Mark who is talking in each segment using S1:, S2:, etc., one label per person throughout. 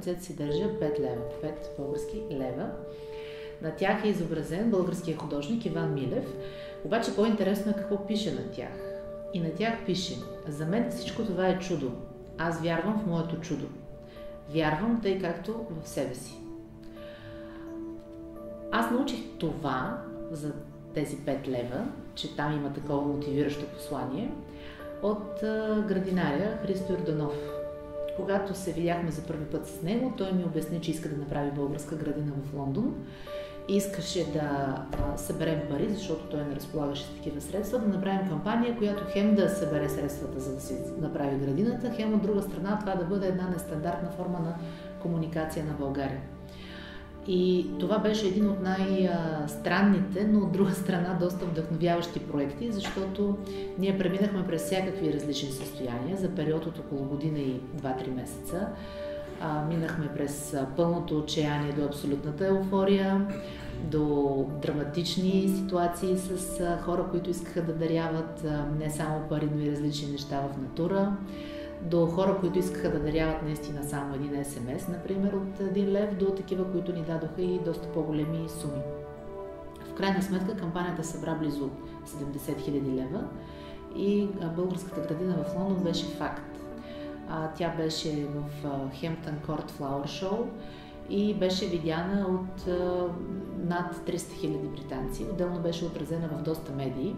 S1: ръцете си държа 5 лева, 5 български лева. На тях е изобразен българският художник Иван Милев, обаче по-интересно е какво пише на тях. И на тях пише: за мен всичко това е чудо. Аз вярвам в моето чудо. Вярвам тъй както в себе си. Аз научих това за тези 5 лева, че там има такова мотивиращо послание, от градинаря Христо Йорданов. Когато се видяхме за първи път с него, той ми обясни, че иска да направи българска градина в Лондон. Искаше да съберем пари, защото той не разполагаше с такива средства, да направим кампания, която хем да събере средствата, за да си направи градината, хем от друга страна това да бъде една нестандартна форма на комуникация на България. И това беше един от най-странните, но от друга страна доста вдъхновяващи проекти, защото ние преминахме през всякакви различни състояния за период от около година и 2-3 месеца. Минахме през пълното отчаяние до абсолютната еуфория, до драматични ситуации с хора, които искаха да даряват не само пари, но и различни неща в натура, до хора, които искаха да даряват наистина само един СМС, например, от 1 лев, до такива, които ни дадоха и доста по-големи суми. В крайна сметка кампанията събра близо 70 000 лева и българската градина в Лондон беше факт. Тя беше в Хемптън Корт Флауър Шоу и беше видяна от над 300 000 британци. Отделно беше отразена в доста медии.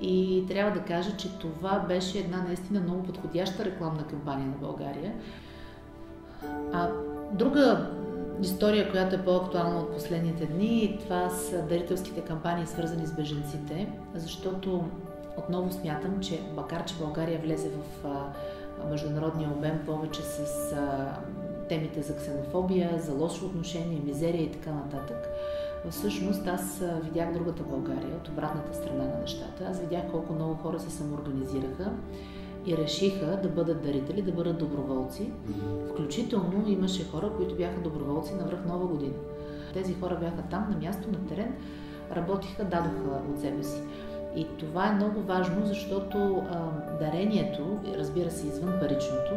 S1: И трябва да кажа, че това беше една наистина много подходяща рекламна кампания на България. Друга история, която е по-актуална от последните дни, това са дарителските кампании, свързани с бежанците, защото отново смятам, че макар че България влезе в международния обем повече с темите за ксенофобия, за лошо отношение, мизерия и така нататък, всъщност аз видях другата България, от обратната страна на нещата. Аз видях колко много хора се самоорганизираха и решиха да бъдат дарители, да бъдат доброволци. Включително имаше хора, които бяха доброволци на връх Нова година. Тези хора бяха там, на място, на терен, работиха, дадоха от себе си. И това е много важно, защото дарението, разбира се, извън паричното,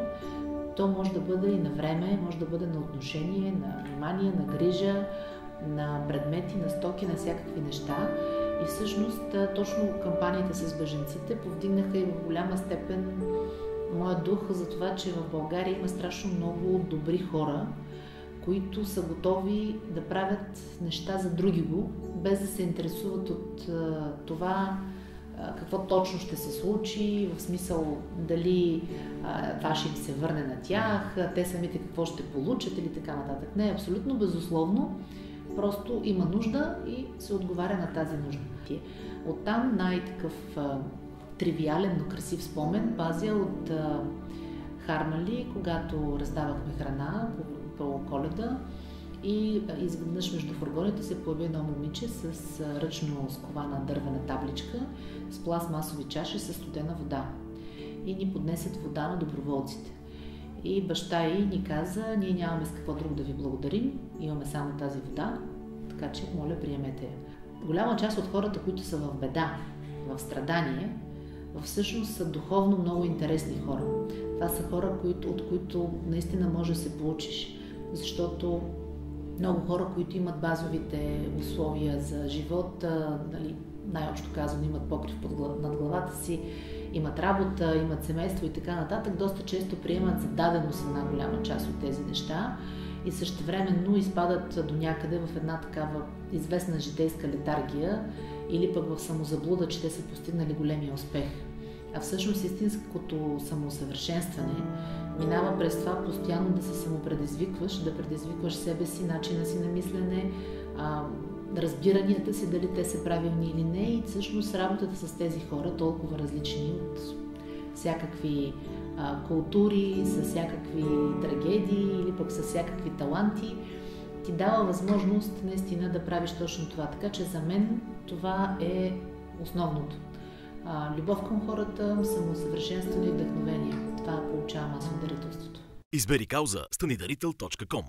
S1: то може да бъде и на време, може да бъде на отношение, на внимание, на грижа, на предмети, на стоки, на всякакви неща. И всъщност точно кампаниите с бежанците повдигнаха и в голяма степен моят дух за това, че в България има страшно много добри хора, които са готови да правят неща за другиго, без да се интересуват от това какво точно ще се случи, в смисъл дали това ще им се върне на тях, те самите какво ще получат или така нататък. Не, абсолютно безусловно, просто има нужда и се отговаря на тази нужда. Оттам най-такъв тривиален, но красив спомен пазя от Хармали, когато раздавахме храна по Коледа и изведнъж между фургоните се появи едно момиче с ръчно скована дървена табличка с пластмасови чаши с студена вода и ни поднесат вода на доброволците. И баща ѝ ни каза: ние нямаме с какво друго да ви благодарим, имаме само тази вода, така че моля, приемете я. Голяма част от хората, които са в беда, в страдание, всъщност са духовно много интересни хора. Това са хора, от които наистина може да се получиш, защото много хора, които имат базовите условия за живот, най-общо казано, имат покрив над главата си, имат работа, имат семейство и така нататък, доста често приемат за даденост една голяма част от тези неща и същевременно изпадат до някъде в една такава известна житейска летаргия или пък в самозаблуда, че те са постигнали големия успех. А всъщност истинското самоусъвършенстване минава през това постоянно да се самопредизвикваш, да предизвикваш себе си, начина си на мислене, разбиранията си, дали те са правилни или не, и всъщност работата с тези хора, толкова различни от всякакви култури, с всякакви трагедии или пък с всякакви таланти, ти дава възможност наистина да правиш точно това. Така че за мен това е основното. Любов към хората, самоусъвършенстване и вдъхновение. Това получавам аз от дарителството.
S2: Избери кауза, станидарител.com